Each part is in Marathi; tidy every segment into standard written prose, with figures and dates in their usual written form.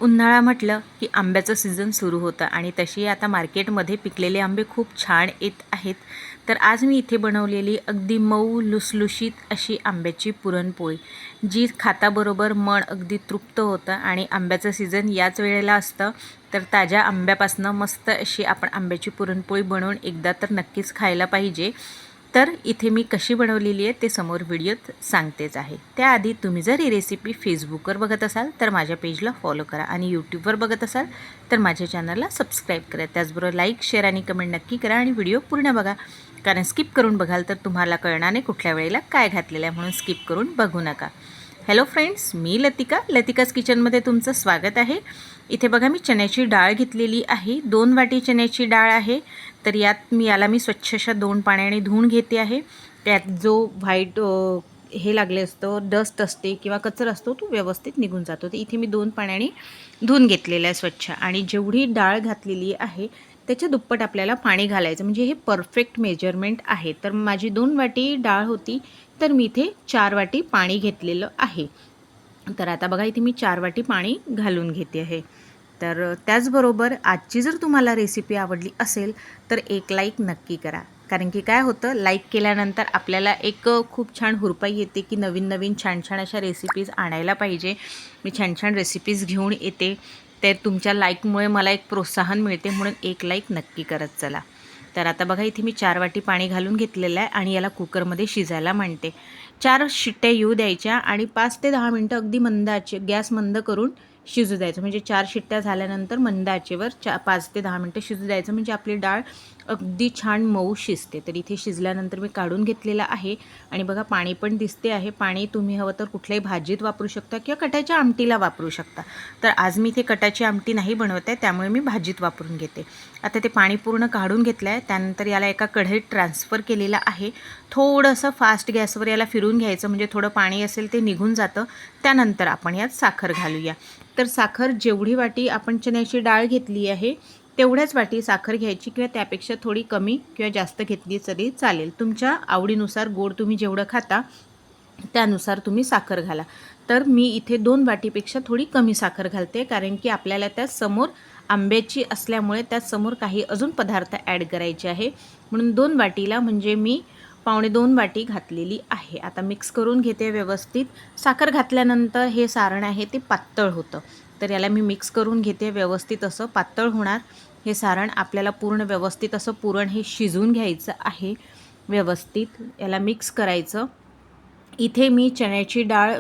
उन्हाळा म्हटलं की आंब्याचं सीझन सुरू होतं आणि तशी आता मार्केटमध्ये पिकलेले आंबे खूप छान येत आहेत. तर आज मी इथे बनवलेली अगदी मऊ लुसलुशीत अशी आंब्याची पुरणपोळी, जी खाताबरोबर मन अगदी तृप्त होतं. आणि आंब्याचं सीझन याच वेळेला असतं, तर ताज्या आंब्यापासून मस्त अशी आपण आंब्याची पुरणपोळी बनवून एकदा तर नक्कीच खायला पाहिजे. तर इथे मी कशी बनवलेली आहे ते समोर व्हिडिओत सांगतेच आहे. त्याआधी तुम्ही जर ही रेसिपी फेसबुकवर बघत असाल तर माझ्या पेजला फॉलो करा आणि यूट्यूबवर बघत असाल तर माझ्या चॅनलला सबस्क्राईब करा. त्याचबरोबर लाईक, शेअर आणि कमेंट नक्की करा आणि व्हिडिओ पूर्ण बघा, कारण स्किप करून बघाल तर तुम्हाला कळणार नाही कुठल्या वेळेला काय घातलेलं आहे, म्हणून स्किप करून बघू नका. हॅलो फ्रेंड्स, मी लतिकाज किचनमध्ये तुमचं स्वागत आहे. इथे बघा मी चण्याची डाळ घेतलेली आहे, 2 वाटी चण्याची डाळ आहे. तर याला मी स्वच्छ अशा 2 पाण्याने धुवून घेते आहे. त्यात जो व्हाईट हे लागले असतो, डस्ट असते किंवा कचरा असतो, तो व्यवस्थित निघून जातो. तर इथे मी 2 पाण्याने धुवून घेतलेलं आहे स्वच्छ. आणि जेवढी डाळ घातलेली आहे त्याच्या दुप्पट आपल्याला पाणी घालायचं, म्हणजे हे परफेक्ट मेजरमेंट आहे. तर माझी 2 वाटी डाळ होती, तर मी इथे 4 वाटी पाणी घेतलेलं आहे. तर आता बघा इथे मी 4 वाटी पाणी घालून घेते आहे. तर त्याचबरोबर आजची जर तुम्हाला रेसिपी आवडली असेल तर एक लाईक नक्की करा, कारण की काय होतं, लाईक केल्यानंतर आपल्याला एक खूप छान हुरपाई येते की नवीन नवीन छान छान अशा रेसिपीज आणायला पाहिजे. मी छान छान रेसिपीज घेऊन येते, तर तुमच्या लाईकमुळे मला एक प्रोत्साहन मिळते, म्हणून एक लाईक नक्की करत चला. तर आता बघा इथे मी 4 वाटी पाणी घालून घेतलेलं आहे आणि याला कुकरमध्ये शिजायला मांडते. 4 शिट्ट्या येऊ द्यायच्या आणि 5 ते 10 मिनटं अगदी मंद आचे, गॅस मंद करून शिजू द्यायचं. म्हणजे 4 शिट्ट्या झाल्यानंतर मंद आचेवर 5 ते 10 मिनटं शिजू द्यायचं, म्हणजे आपली डाळ अगदी छान मऊ शिजते. तर इथे शिजल्यानंतर मी काढून घेतलेलं आहे आणि बघा पाणी पण दिसते आहे. पाणी तुम्ही हवं तर कुठल्याही भाजीत वापरू शकता किंवा कटाच्या आमटीला वापरू शकता. तर आज मी इथे कटाची आमटी नाही बनवत आहे, त्यामुळे मी भाजीत वापरून घेते. आता ते पाणी पूर्ण काढून घेतलं आहे. त्यानंतर याला एका कढईत ट्रान्सफर केलेलं आहे. थोडंसं फास्ट गॅसवर याला फिरून घ्यायचं, म्हणजे थोडं पाणी असेल ते निघून जातं. त्यानंतर आपण यात साखर घालूया. तर साखर जेवढी वाटी आपण चण्याची डाळ घेतली आहे तेवढ्याच वाटी साखर घ्यायची, किंवा त्यापेक्षा थोडी कमी किंवा जास्त घेतली तरी चालेल. तुमच्या आवडीनुसार गोड तुम्ही जेवढं खाता त्यानुसार तुम्ही साखर घाला. तर मी इथे 2 वाटीपेक्षा थोडी कमी साखर घालते, कारण की आपल्याला त्या समोर आंब्याची असल्यामुळे त्याचसमोर काही अजून पदार्थ ॲड करायचे आहे, म्हणून 2 वाटीला म्हणजे मी 1.25 वाटी घातलेली आहे. आता मिक्स करून घेते व्यवस्थित. साखर घातल्यानंतर हे सारण आहे ते पातळ होतं, तर याला मी मिक्स करून घेते व्यवस्थित. असं पातळ होणार हे सारण. आपल्याला पूर्ण व्यवस्थित असं पुरण हे शिजवून घ्यायचं आहे. व्यवस्थित याला मिक्स करायचं. इथे मी चण्याची डाळ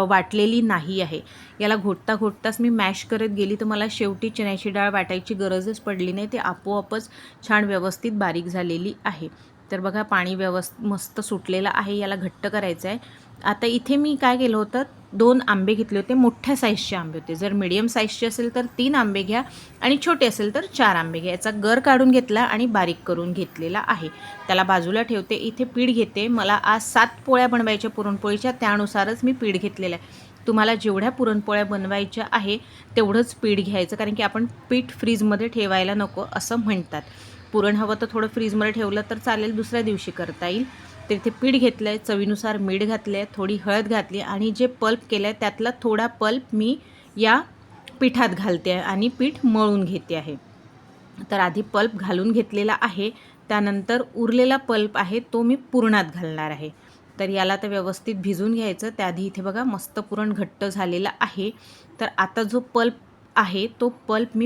वाटलेली नाही आहे. याला घोटता घोटताच मी मॅश करत गेली, तर मला शेवटी चण्याची डाळ वाटायची गरजच पडली नाही. ते आपोआपच छान व्यवस्थित बारीक झालेली आहे. तर बघा पाणी मस्त सुटलेलं आहे. याला घट्ट करायचं आहे. आता इथे मी काय केलं होतं, 2 आंबे घेतले होते. मोठ्या साईजचे आंबे होते. जर मीडियम साईजचे असेल तर 3 आंबे घ्या आणि छोटे असेल तर 4 आंबे घ्या. याचा गर काढून घेतला आणि बारीक करून घेतलेला आहे. त्याला बाजूला ठेवते. इथे पीठ घेते. मला आज 7 पोळ्या बनवायच्या पुरणपोळीच्या, त्यानुसारच मी पीठ घेतलेलं आहे. तुम्हाला जेवढ्या पुरणपोळ्या बनवायच्या आहे तेवढंच पीठ घ्यायचं, कारण की आपण पीठ फ्रीजमध्ये ठेवायला नको असं म्हणतात. पुरण हवं तर थोडं फ्रीजमध्ये ठेवलं तर चालेल, दुसऱ्या दिवशी करता येईल. तर इथे पीठ घेतलं आहे, चवीनुसार मीठ घातलं आहे, थोडी हळद घातली आणि जे पल्प केलं आहे त्यातला थोडा पल्प मी या पिठात घालते आहे आणि पीठ मळून घेते आहे. तर आधी पल्प घालून घेतलेला आहे, त्यानंतर उरलेला पल्प आहे तो मी पुरणात घालणार आहे. तर याला तर व्यवस्थित भिजून घ्यायचं. त्याआधी इथे बघा मस्त पुरण घट्ट झालेला आहे. तर आता जो पल्प आहे तो पल्प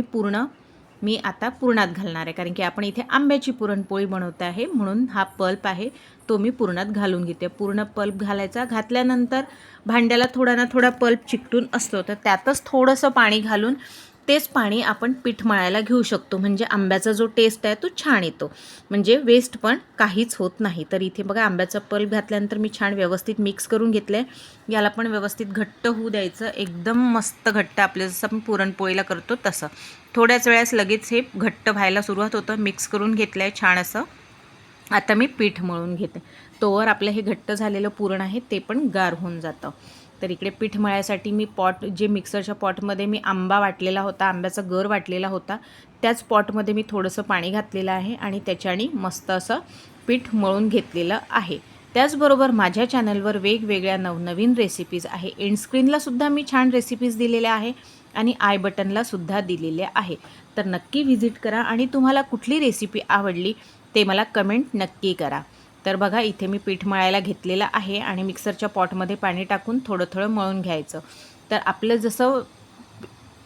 मी आता पुरणात घालणार आहे, कारण की आपण इथे आंब्याची पुरणपोळी बनवत आहे, म्हणून हा पल्प आहे तो मी पुरणात घालून घेते. पूर्ण पल्प घालायचा. घातल्यानंतर भांड्याला थोडा ना थोडा पल्प चिकटून असतो, तर त्यातच थोडंसं पाणी घालून तेच पाणी आपण पीठ मळायला घेऊ शकतो, म्हणजे आंब्याचा जो टेस्ट आहे तो छान येतो, म्हणजे वेस्ट पण काहीच होत नाही. तर इथे बघा आंब्याचा पल्प घातल्यानंतर मी छान व्यवस्थित मिक्स करून घेतलं आहे. याला पण व्यवस्थित घट्ट होऊ द्यायचं, एकदम मस्त घट्ट, आपलं जसं आपण पुरणपोळीला करतो तसं. थोड्याच वेळास लगेच हे घट्ट व्हायला सुरुवात होतं. मिक्स करून घेतलं आहे छान असं. आता मी पीठ मळून घेते. तोवर आपलं हे घट्ट झालेलं पुरण आहे ते पण गार होऊन जातं. तर इकडे पीठ मळायसाठी मी जे मिक्सरच्या पॉटमध्ये मी आंबा वाटलेला होता, आंब्याचा गर वाटलेला होता, त्याच पॉटमध्ये मी थोडंसं पाणी घातलेलं आहे आणि त्याच्याने मस्त असं पीठ मळून घेतलेलं आहे. त्याचबरोबर माझ्या चॅनलवर वेगवेगळ्या नवनवीन रेसिपीज आहे. एंड स्क्रीनलासुद्धा मी छान रेसिपीज दिलेल्या आहे आणि आय बटनलासुद्धा दिलेल्या आहे. तर नक्की व्हिजिट करा आणि तुम्हाला कुठली रेसिपी आवडली ते मला कमेंट नक्की करा. तर बघा इथे मी पीठ मळायला घेतलेलं आहे आणि मिक्सरच्या पॉटमध्ये पाणी टाकून थोडं थोडं मळून घ्यायचं. तर आपलं जसं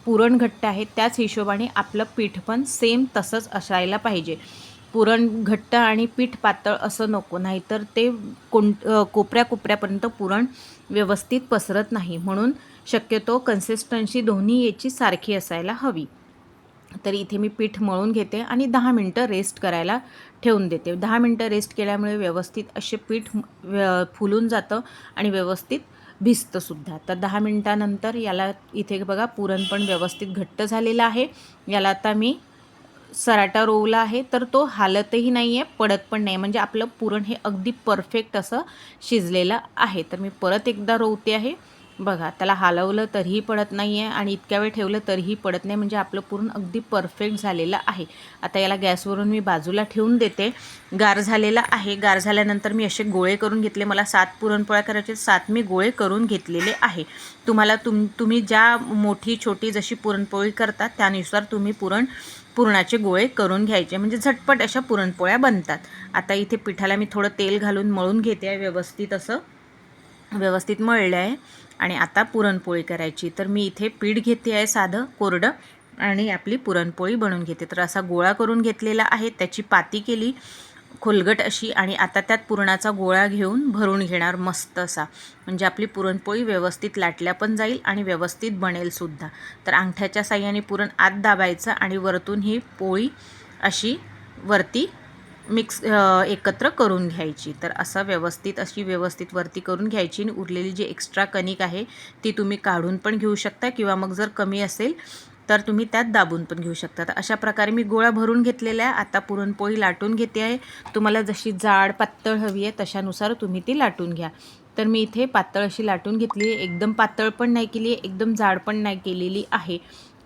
पुरण घट्ट आहे त्याच हिशोबाने आपलं पीठ पण सेम तसंच असायला पाहिजे. पुरण घट्ट आणि पीठ पातळ असं नको, नाहीतर ते कोपऱ्याकोपऱ्यापर्यंत पुरण व्यवस्थित पसरत नाही. म्हणून शक्यतो कन्सिस्टन्सी दोन्ही याची सारखी असायला हवी. तर इथे मी पीठ मळून घेते आणि 10 मिनटं रेस्ट करायला ठेवून देते. 10 मिनटं रेस्ट केल्यामुळे व्यवस्थित असे पीठ फुलून जातं आणि व्यवस्थित भिजतंसुद्धा. तर 10 मिनटानंतर याला इथे बघा पुरण पण व्यवस्थित घट्ट झालेलं आहे. याला आता मी सराटा रोवला आहे, तर तो हालतही नाही आहे, पडत पण नाही. म्हणजे आपलं पुरण हे अगदी परफेक्ट असं शिजलेलं आहे. तर मी परत एकदा रोवते आहे. बघा त्याला हलवलं तरीही पडत नाही आहे आणि इतक्या वेळ ठेवलं तरीही पडत नाही. म्हणजे आपलं पुरण अगदी परफेक्ट झालेलं आहे. आता याला गॅसवरून मी बाजूला ठेवून देते. गार झालेला आहे. गार झाल्यानंतर मी असे गोळे करून घेतले. मला 7 पुरणपोळ्या करायचे, 7 मी गोळे करून घेतलेले आहे. तुम्हाला तुम्ही ज्या मोठी छोटी जशी पुरणपोळी करता त्यानुसार तुम्ही पुरणाचे गोळे करून घ्यायचे, म्हणजे झटपट अशा पुरणपोळ्या बनतात. आता इथे पिठाला मी थोडं तेल घालून मळून घेते आहे. व्यवस्थित मळलं आहे आणि आता पुरणपोळी करायची. तर मी इथे पीठ घेते आहे साधं कोरडं आणि आपली पुरणपोळी बनवून घेते. तर असा गोळा करून घेतलेला आहे, त्याची पाती केली खोलगट अशी आणि आता त्यात पुरणाचा गोळा घेऊन भरून घेणार मस्त असा. म्हणजे आपली पुरणपोळी व्यवस्थित लाटल्या पण जाईल आणि व्यवस्थित बनेलसुद्धा. तर अंगठ्याच्या साहाय्याने पुरण आत दाबायचं आणि वरतून ही पोळी अशी वरती एकत्र करून घ्यायची. तर असं व्यवस्थित वरती करून घ्यायची आणि उरलेली जी एक्स्ट्रा कणिक आहे ती तुम्ही काढून पण घेऊ शकता किंवा मग जर कमी असेल तर तुम्ही त्यात दाबून पण घेऊ शकता. तर अशा प्रकारे मी गोळा भरून घेतलेला आहे. आता पुरणपोळी लाटून घेते आहे. तुम्हाला जशी जाड पातळ हवी आहे तशानुसार तुम्ही ती लाटून घ्या. तर मी इथे पातळ अशी लाटून घेतली आहे. एकदम पातळ पण नाही केली आहे, एकदम जाड पण नाही केलेली आहे.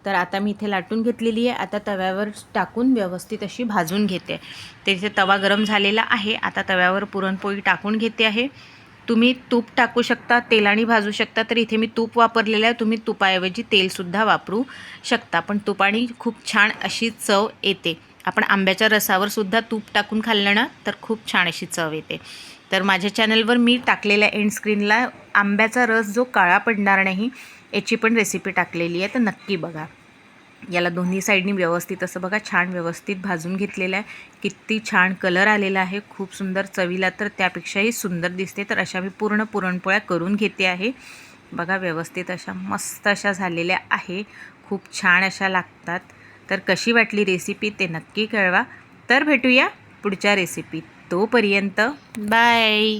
तर आता मी इथे लाटून घेतलेली आहे. आता तव्यावर टाकून व्यवस्थित अशी भाजून घेते. तर इथे तवा गरम झालेला आहे. आता तव्यावर पुरणपोळी टाकून घेते आहे. तुम्ही तूप टाकू शकता, तेलाने भाजू शकता. तर इथे मी तूप वापरलेलं आहे. तुम्ही तुपाऐवजी तेलसुद्धा वापरू शकता, पण तुपाने खूप छान अशी चव येते. आपण आंब्याच्या रसावर सुद्धा तूप टाकून खाल्लं ना तर खूप छान अशी चव येते. तर माझ्या चॅनलवर मी टाकलेल्या एंड स्क्रीनला आंब्याचा रस जो काळा पडणार नाही याची पण रेसिपी टाकलेली आहे, तर नक्की बघा. याला दोन्ही साईडनी व्यवस्थित असं बघा छान व्यवस्थित भाजून घेतलेलं आहे. किती छान कलर आलेला आहे, खूप सुंदर. चवीला तर त्यापेक्षाही सुंदर दिसते. तर अशा मी पूर्ण पुरणपोळ्या करून घेते आहे. बघा व्यवस्थित अशा मस्त अशा झालेल्या आहे, खूप छान अशा लागतात. तर कशी वाटली रेसिपी ते नक्की कळवा. तर भेटूया पुढच्या रेसिपीत. तोपर्यंत बाय.